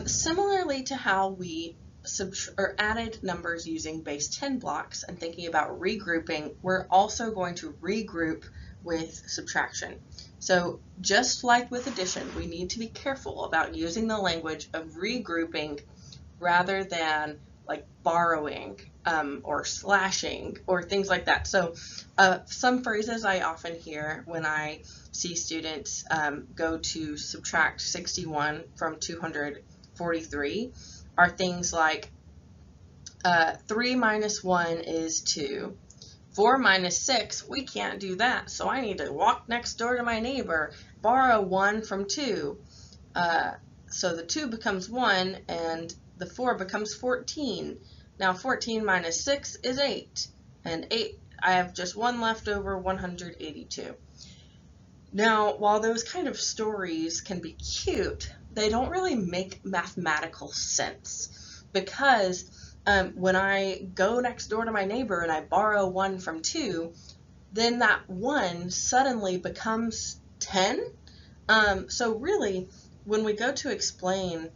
Similarly to how we added numbers using base 10 blocks and thinking about regrouping, we're also going to regroup with subtraction. So just like with addition, we need to be careful about using the language of regrouping rather than like borrowing or slashing or things like that. So some phrases I often hear when I see students go to subtract 61 from 243 are things like 3 minus 1 is 2. 4 minus 6, we can't do that, so I need to walk next door to my neighbor, borrow 1 from 2. So the 2 becomes 1 and the 4 becomes 14. Now 14 minus 6 is 8, and 8, I have just 1 left over, 182. Now, while those kind of stories can be cute, they don't really make mathematical sense, because when I go next door to my neighbor and I borrow 1 from 2, then that 1 suddenly becomes 10. So really, when we go to explain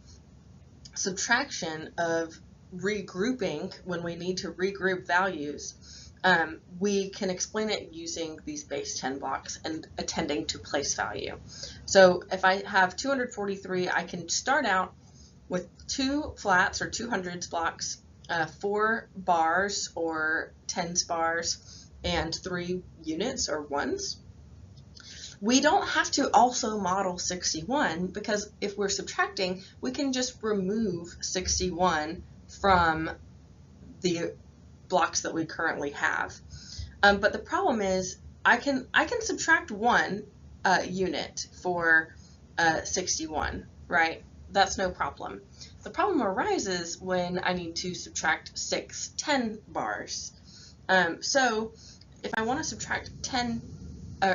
subtraction of regrouping, when we need to regroup values, we can explain it using these base 10 blocks and attending to place value. So if I have 243, I can start out with 2 flats or 200s blocks, 4 bars or 10s bars, and 3 units or ones. We don't have to also model 61, because if we're subtracting, we can just remove 61 from the blocks that we currently have. But the problem is I can subtract 1 unit for 61, right? That's no problem. The problem arises when I need to subtract 6 10 bars. So if I want to subtract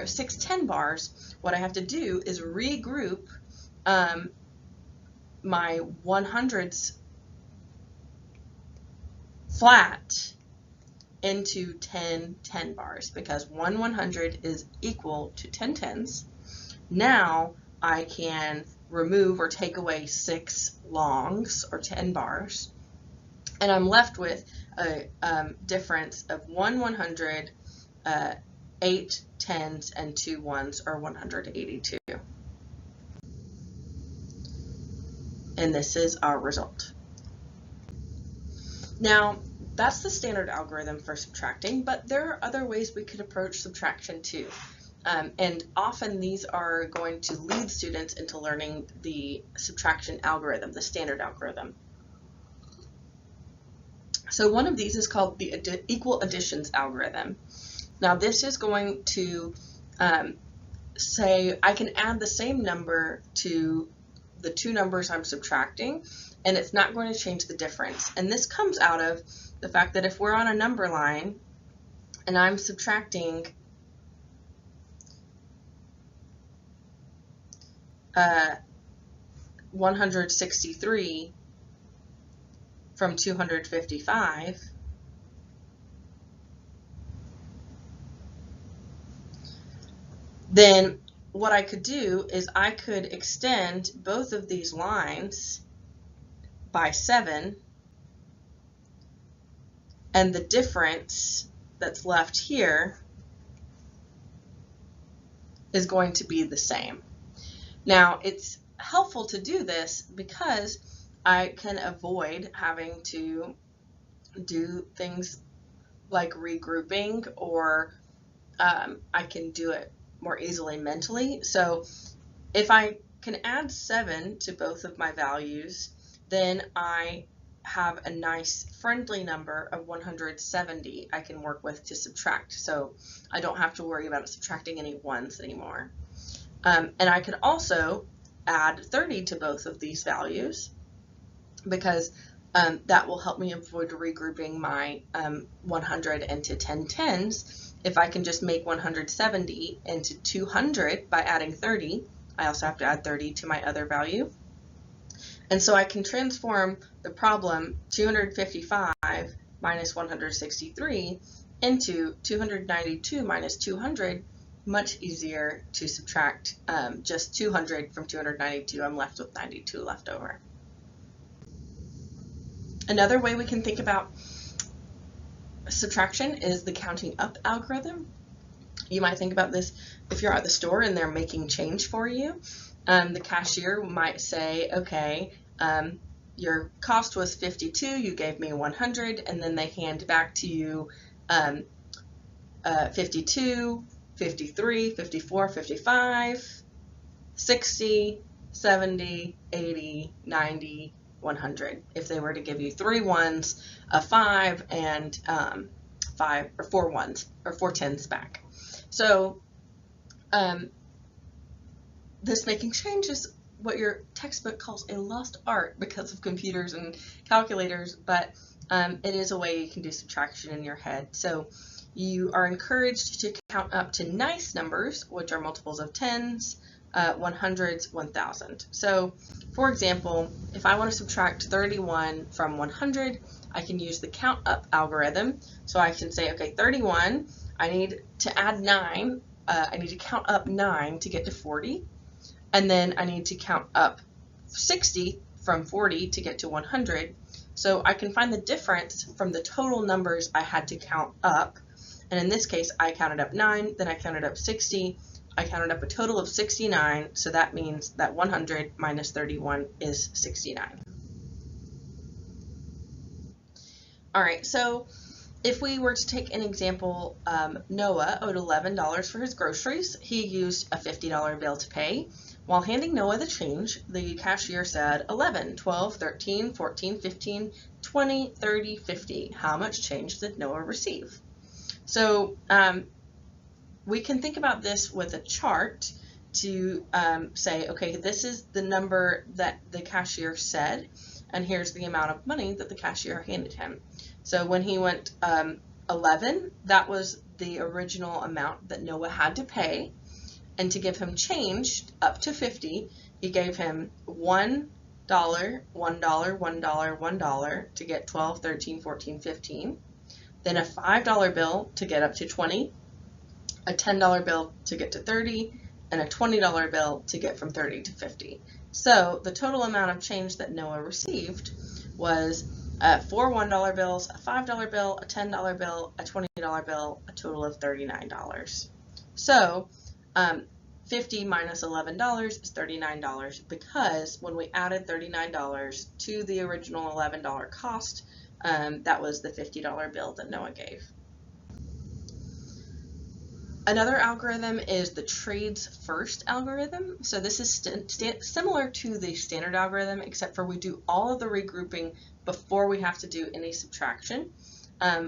6 10 bars, what I have to do is regroup my 100s flat into 10 10 bars, because 1 100 is equal to 10 10s. Now I can remove or take away 6 longs or 10 bars, and I'm left with a difference of 1 100, 8 10s, and 2 1s, or 182. And this is our result. Now, that's the standard algorithm for subtracting, but there are other ways we could approach subtraction too. And often these are going to lead students into learning the subtraction algorithm, the standard algorithm. So one of these is called the equal additions algorithm. Now this is going to say I can add the same number to the 2 numbers I'm subtracting, and it's not going to change the difference. And this comes out of the fact that if we're on a number line and I'm subtracting 163 from 255, then what I could do is I could extend both of these lines by 7, and the difference that's left here is going to be the same. Now, it's helpful to do this because I can avoid having to do things like regrouping, or I can do it more easily mentally. So if I can add 7 to both of my values, then I have a nice friendly number of 170 I can work with to subtract. So I don't have to worry about subtracting any 1s anymore. And I could also add 30 to both of these values, because that will help me avoid regrouping my 100 into 10 10s. If I can just make 170 into 200 by adding 30, I also have to add 30 to my other value. And so I can transform the problem 255 minus 163 into 292 minus 200, much easier to subtract just 200 from 292. I'm left with 92 left over. Another way we can think about subtraction is the counting up algorithm. You might think about this if you're at the store and they're making change for you. The cashier might say, okay, your cost was 52, you gave me 100, and then they hand back to you 52, 53, 54, 55, 60, 70, 80, 90, 100. If they were to give you 3 ones, a 5, and 5 or 4 ones or 4 tens back. So this making change is what your textbook calls a lost art because of computers and calculators, but it is a way you can do subtraction in your head. So you are encouraged to count up to nice numbers, which are multiples of tens, 100s, 1000. So for example, if I want to subtract 31 from 100, I can use the count up algorithm. So I can say, okay, 31, I need to add 9, I need to count up 9 to get to 40, and then I need to count up 60 from 40 to get to 100. So I can find the difference from the total numbers I had to count up, and in this case I counted up 9, then I counted up 60, I counted up a total of 69, so that means that 100 minus 31 is 69. Alright, so if we were to take an example, Noah owed $11 for his groceries. He used a $50 bill to pay. While handing Noah the change, the cashier said 11, 12, 13, 14, 15, 20, 30, 50. How much change did Noah receive? So we can think about this with a chart to say, okay, this is the number that the cashier said, and here's the amount of money that the cashier handed him. So when he went 11, that was the original amount that Noah had to pay, and to give him change up to 50, he gave him $1, $1, $1, $1 to get 12, 13, 14, 15, then a $5 bill to get up to 20, a $10 bill to get to 30, and a $20 bill to get from 30 to 50. So the total amount of change that Noah received was 4 $1 bills, a $5 bill, a $10 bill, a $20 bill, a total of $39. So 50 minus $11 is $39, because when we added $39 to the original $11 cost, that was the $50 bill that Noah gave. Another algorithm is the trades first algorithm. So this is similar to the standard algorithm, except for we do all of the regrouping before we have to do any subtraction.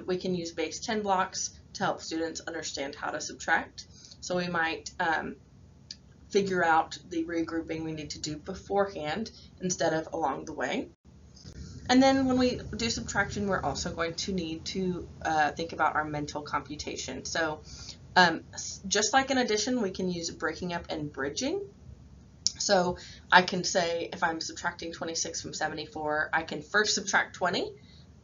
We can use base 10 blocks to help students understand how to subtract. So we might figure out the regrouping we need to do beforehand instead of along the way. And then when we do subtraction, we're also going to need to think about our mental computation. So just like in addition, we can use breaking up and bridging. So I can say if I'm subtracting 26 from 74, I can first subtract 20,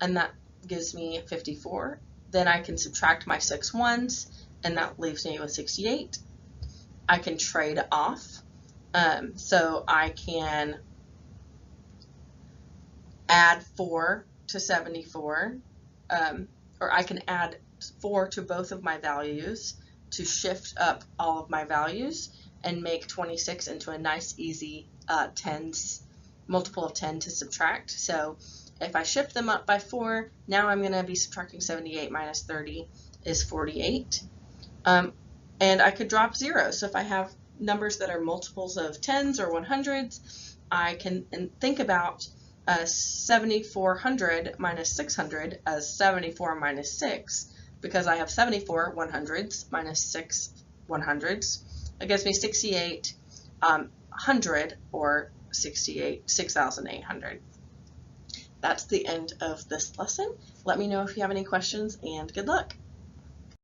and that gives me 54. Then I can subtract my 6 ones, and that leaves me with 68. I can trade off. So I can add 4 to 74, or I can add 4 to both of my values to shift up all of my values and make 26 into a nice easy multiple of 10 to subtract. So if I shift them up by 4, now I'm going to be subtracting 78 minus 30 is 48. And I could drop 0. So if I have numbers that are multiples of 10s or 100s, I can think about 7400 minus 600 as 74 minus 6, because I have 74 100s minus 6 100s. It gives me 6800, or 6,800. That's the end of this lesson. Let me know if you have any questions, and good luck.